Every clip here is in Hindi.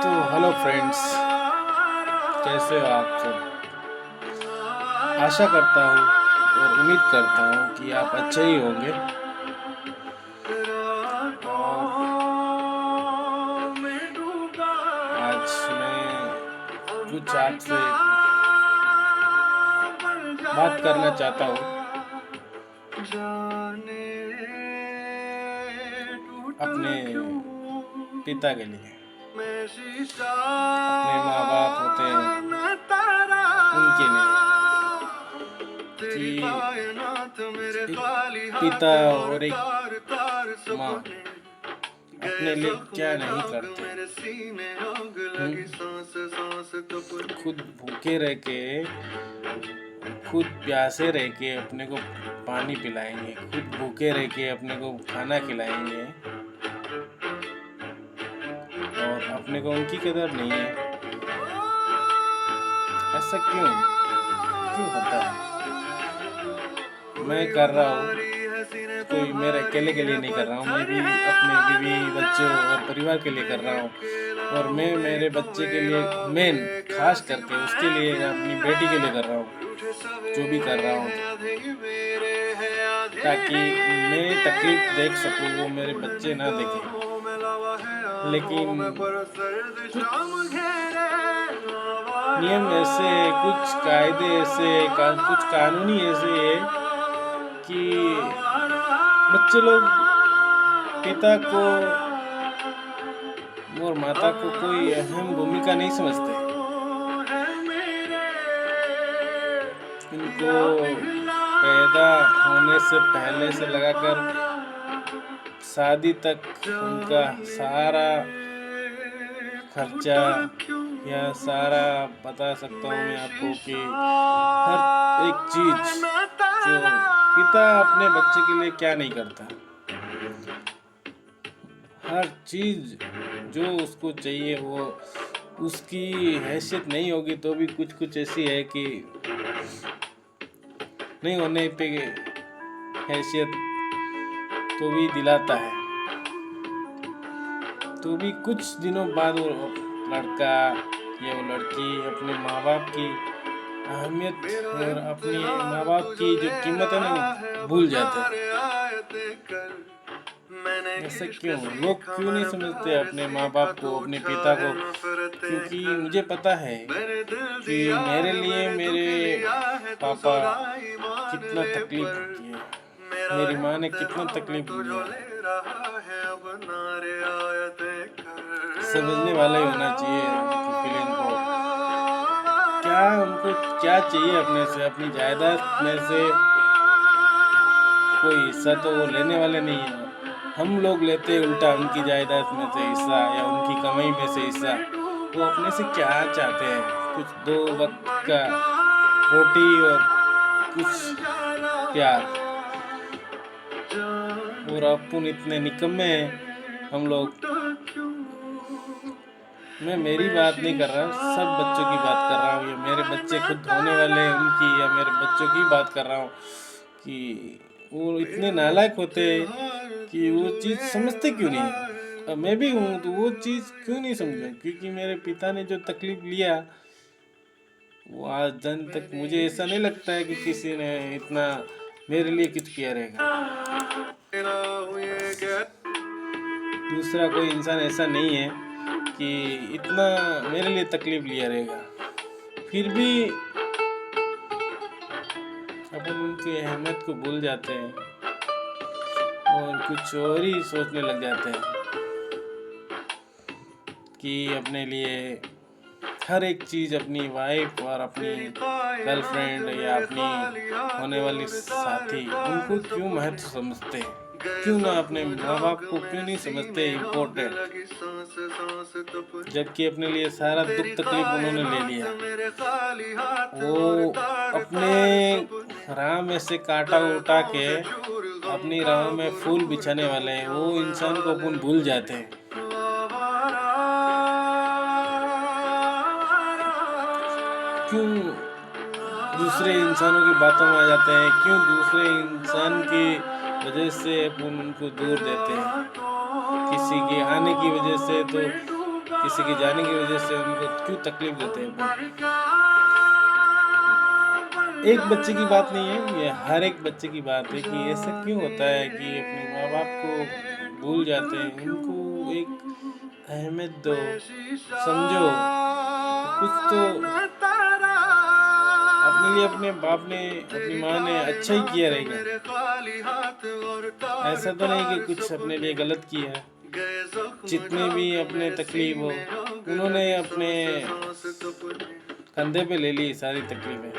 तो हेलो फ्रेंड्स, कैसे हो आप सब। आशा करता हूँ और उम्मीद करता हूँ कि आप अच्छे ही होंगे। आज मैं कुछ आपसे बात करना चाहता हूँ अपने पिता के लिए। अपने माँ बाप होते हैं उनके लिए कि एक पिता और एक माँ अपने लिए क्या नहीं करते। खुद भूखे रह के, खुद प्यासे रह के अपने को पानी पिलाएंगे, खुद भूखे रह के अपने को खाना खिलाएंगे, और अपने को उनकी कदर नहीं है। ऐसा क्यों क्यों होता है? मैं कर रहा हूँ, कोई मेरे अकेले के लिए नहीं कर रहा हूँ, मैं भी अपने बीवी बच्चों और परिवार के लिए कर रहा हूँ। और मैं मेरे बच्चे के लिए, मेन खास करके उसके लिए, अपनी बेटी के लिए कर रहा हूँ जो भी कर रहा हूँ, ताकि मैं तकलीफ देख सकूँ, वो मेरे बच्चे ना देखें। लेकिन नियम ऐसे, कुछ कायदे ऐसे, कुछ कानूनी ऐसे है कि बच्चे लोग पिता को और माता को कोई अहम भूमिका नहीं समझते। उनको पैदा होने से पहले से लगाकर शादी तक उनका सारा खर्चा, या सारा बता सकता हूँ मैं आपको कि हर एक चीज जो पिता अपने बच्चे के लिए क्या नहीं करता, हर चीज जो उसको चाहिए वो उसकी हैसियत नहीं होगी तो भी कुछ कुछ ऐसी है कि नहीं होने पे हैसियत तो भी दिलाता है। तो भी कुछ दिनों बाद वो लड़का या वो लड़की अपने माँ बाप की अहमियत और अपने माँ बाप की जो कीमत है ना, भूल जाते हैं। ऐसा क्यों? लोग क्यों नहीं समझते अपने माँ बाप को, अपने पिता को? क्योंकि मुझे पता है कि मेरे लिए मेरे पापा कितना तकलीफ होती है, मेरी माँ ने कितना तकलीफ दिया। समझने वाला ही होना चाहिए उनकी फीलिंग को। क्या उनको क्या चाहिए अपने से? अपनी जायदाद में से कोई हिस्सा तो वो लेने वाले नहीं है। हम लोग लेते हैं उल्टा उनकी जायदाद में से हिस्सा या उनकी कमाई में से हिस्सा। वो अपने से क्या चाहते हैं? कुछ 2 वक्त का रोटी और कुछ प्यार। और अपन इतने निकम्मे हैं हम लोग। मैं मेरी बात नहीं कर रहा, सब बच्चों की बात कर रहा हूँ, या मेरे बच्चे खुद होने वाले हैं उनकी, या मेरे बच्चों की बात कर रहा हूँ कि वो इतने नालायक होते हैं कि वो चीज़ समझते क्यों नहीं है। अब मैं भी हूँ तो वो चीज़ क्यों नहीं समझूं? क्योंकि मेरे पिता ने जो तकलीफ लिया वो आज दिन तक मुझे ऐसा नहीं लगता है कि किसी ने इतना मेरे लिए कुछ किया रहेगा। दूसरा कोई इंसान ऐसा नहीं है कि इतना मेरे लिए तकलीफ लिया रहेगा। फिर भी अपन उनकी अहमियत को भूल जाते हैं और कुछ और ही सोचने लग जाते हैं कि अपने लिए हर एक चीज़, अपनी वाइफ और अपनी गर्लफ्रेंड या अपनी होने वाली साथी, उनको क्यों महत्व समझते हैं? क्यों ना अपने माँ बाप को क्यों नहीं समझते इम्पोर्टेंट? जबकि अपने लिए सारा दुख तकलीफ उन्होंने ले लिया। वो अपने राह में से कांटा उठा के अपनी राह में फूल बिछाने वाले हैं, वो इंसान को अपन भूल जाते हैं। क्यों दूसरे इंसानों की बातों में आ जाते हैं? क्यों दूसरे इंसान की वजह से अपन उनको दूर देते हैं? किसी के आने की वजह से तो किसी के जाने की वजह से उनको क्यों तकलीफ देते हैं। एक बच्चे की बात नहीं है, ये हर एक बच्चे की बात है कि ऐसा क्यों होता है कि अपने माँ बाप को भूल जाते हैं। उनको एक अहमियत दो, समझो। कुछ तो अपने लिए अपने बाप ने, अपनी माँ ने अच्छा ही किया रहेगा। ऐसा तो नहीं कि कुछ अपने लिए गलत किया है। जितने भी अपने तकलीफ हो, उन्होंने अपने कंधे पे ले ली सारी तकलीफें,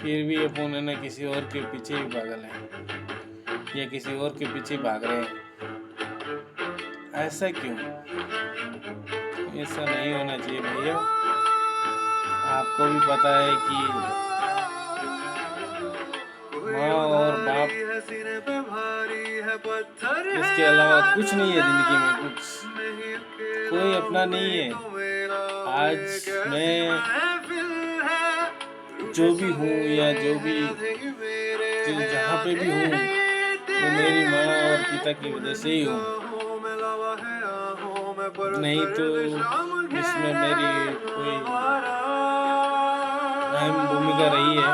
फिर भी अपन है किसी और के पीछे ही पागल है या किसी और के पीछे भाग रहे हैं। ऐसा क्यों? ऐसा नहीं होना चाहिए भैया। आपको भी पता है कि माँ और बाप, इसके अलावा कुछ नहीं है जिंदगी में, कुछ कोई अपना नहीं है। आज मैं जो भी हूँ या जो भी जहाँ पे भी हूँ, वो मेरी माँ और पिता की वजह से ही हूँ। नहीं तो इसमें मेरी कोई अहम भूमिका रही है।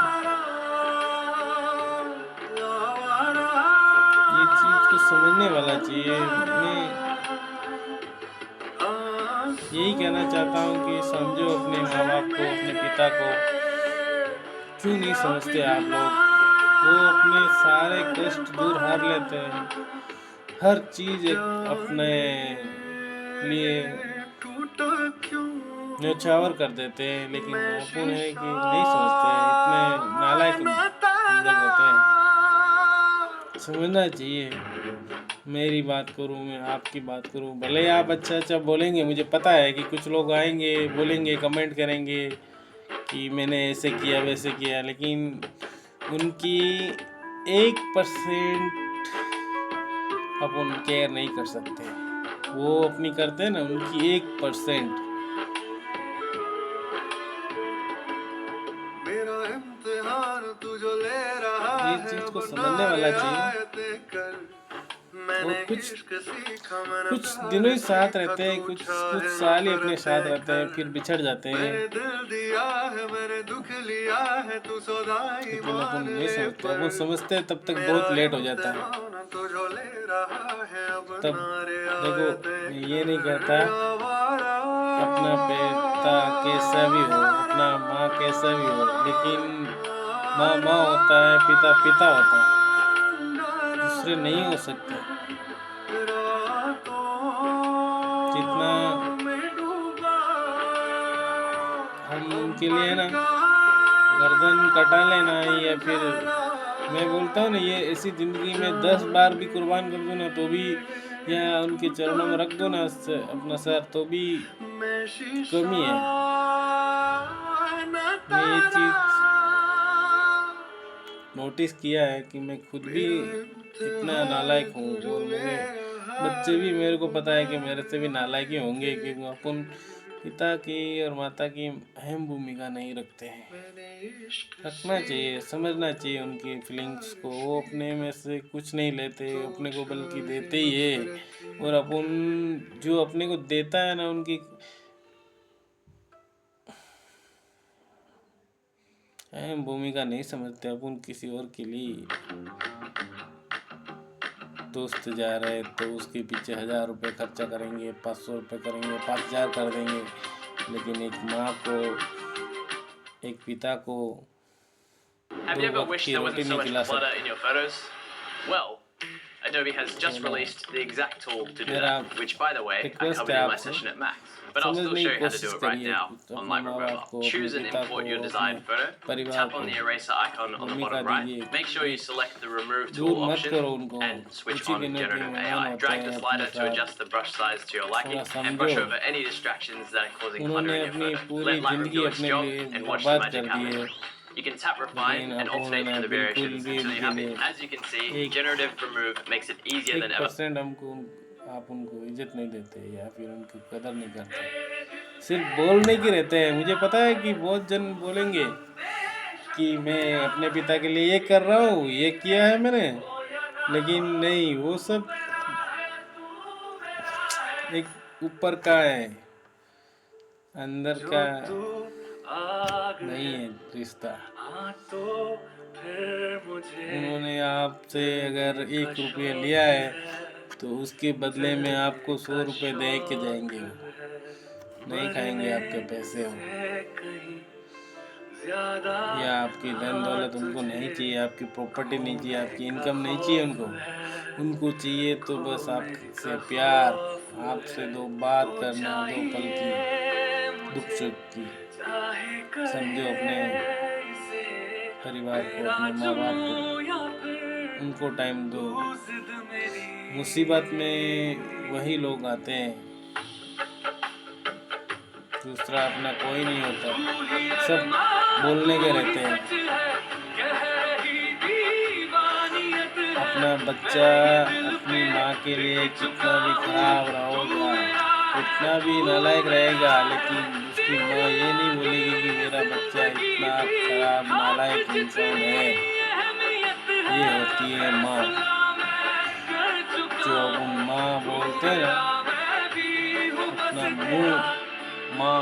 ये चीज को समझने वाला चाहिए। मैं यही कहना चाहता हूँ कि समझो अपने माँ बाप को, अपने पिता को। क्यों नहीं समझते आप लोग? वो अपने सारे कष्ट दूर हार लेते हैं, हर चीज अपने लिए न्यौछावर कर देते हैं। लेकिन अपन है कि नहीं समझते हैं, इतने नालायक हम लोग होते हैं। समझना चाहिए। मेरी बात करूँ, मैं आपकी बात करूँ, भले आप अच्छा अच्छा बोलेंगे, मुझे पता है कि कुछ लोग आएंगे, बोलेंगे, कमेंट करेंगे कि मैंने ऐसे किया वैसे किया, लेकिन उनकी 1% अपन केयर नहीं कर सकते। वो अपनी करते हैं ना, उनकी 1%। ये चीज को समझने वाला चाहिए। वो कुछ दिनों ही साथ रहते हैं, कुछ साल ही अपने साथ रहते हैं, फिर बिछड़ जाते हैं। लेकिन अपन नहीं समझते। अपन समझते हैं तब तक बहुत लेट हो जाता है। तब देखो, मैं ये नहीं कहता अपना पिता कैसा भी हो, अपना माँ कैसा भी हो, लेकिन माँ माँ होता है, पिता पिता होता है, दूसरे नहीं हो सकते। जितना हम उनके लिए ना गर्दन कटा लेना, या फिर मैं बोलता हूँ ना, ये ऐसी ज़िंदगी में 10 बार भी कुर्बान कर दो ना तो भी, या उनके चरणों में रख दो ना अपना सर, तो भी कमी है। मैं ये चीज़ नोटिस किया है कि मैं खुद भी इतना नालायक हूँ, और मेरे बच्चे भी, मेरे को पता है कि मेरे से भी नालायक ही होंगे, क्योंकि अपन पिता की और माता की अहम भूमिका नहीं रखते हैं। रखना चाहिए, समझना चाहिए उनकी फीलिंग्स को। वो अपने में से कुछ नहीं लेते, अपने को बल्कि देते ही है। और अपन जो अपने को देता है ना, उनकी अहम भूमिका नहीं समझते। अपन किसी और के लिए दोस्त जा रहे हैं तो उसके पीछे 1000 रुपये खर्चा करेंगे, 500 रुपये करेंगे, 5000 कर देंगे। लेकिन एक माँ को, एक पिता को 2 वक्त की रोटी नहीं खिला सकते। Adobe has just released the exact tool to do मेरा that, which, by the way, I request covered है in my आपसे, session at Max. But I'll still समझने show की you how to do कोशिश it right करिए। now अपने on माँ Lightroom बाप Mobile. को, अपने Choose and पिता को, import your अपने desired photo. परिवार Tap को on the eraser icon on the भूमिका bottom right. दीजिए। Make sure you select the remove दूर tool मत option करो उनको। and switch उसी on गिनती generative मेहमान AI. होते Drag हैं the अपने slider to साथ। adjust the brush size to your liking थोड़ा and brush समझो। over any distractions that are causing clutter उन्होंने in your अपनी photo. पूरी Let Lightroom जिंदगी do its अपने job लिए and watch the बर्बाद magic कर दी happen. है, You can tap refine लेकिन and अपन alternate ने from the बिल्कुल variations भी until you're उनके happy. लिए As you can see, एक generative remove makes it easier than ever. 1% हमको, आप उनको इज्जत नहीं देते या फिर उनकी कदर नहीं करते। सिर्फ बोलने की रहते हैं। मुझे पता है कि बहुत जन बोलेंगे कि मैं अपने पिता के लिए ये कर रहा हूँ, ये किया है मैंने, लेकिन नहीं, वो सब एक ऊपर का है, अंदर का नहीं है रिश्ता। उन्होंने आपसे अगर 1 रुपया लिया है तो उसके बदले में आपको 100 रुपये दे के जाएंगे। वो नहीं खाएंगे आपके पैसे हो, या आपकी धन दौलत उनको नहीं चाहिए, आपकी प्रॉपर्टी नहीं चाहिए, आपकी इनकम नहीं चाहिए उनको चाहिए तो बस आपसे प्यार, आपसे 2 बात करना, 2 पल की दुख सुख की। समझो अपने परिवार को, अपने माँ बाप को, उनको टाइम दो। मुसीबत में वही लोग आते हैं, दूसरा अपना कोई नहीं होता, सब बोलने के रहते हैं। अपना बच्चा अपनी माँ के लिए कितना भी खराब रहोगा, कितना भी नालायक रहेगा, लेकिन उसकी माँ ये नहीं बोलेगी कि मेरा बच्चा इतना खराब नालायक इंसान है। ये होती है माँ। जो हम माँ बोलते हैं ना, अपना मुंह माँ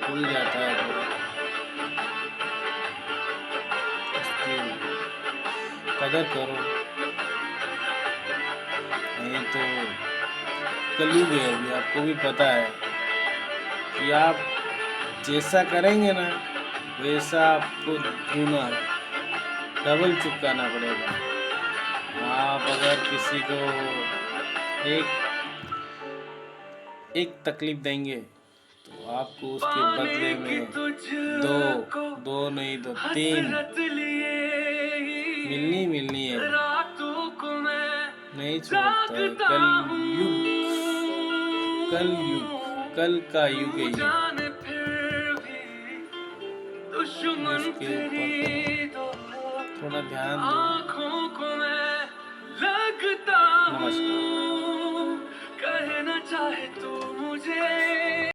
खुल जाता है पूरा। उसकी कदर करो, नहीं तो कलयुग है अभी, आपको भी पता है कि आप जैसा करेंगे ना वैसा आपको दूना डबल चुकाना पड़ेगा। आप अगर किसी को एक तकलीफ देंगे तो आपको उसके बदले में दो नहीं तो 3 मिलनी है। नहीं छोड़ता है। कल का युग है ये। इसके ऊपर थोड़ा ध्यान दो।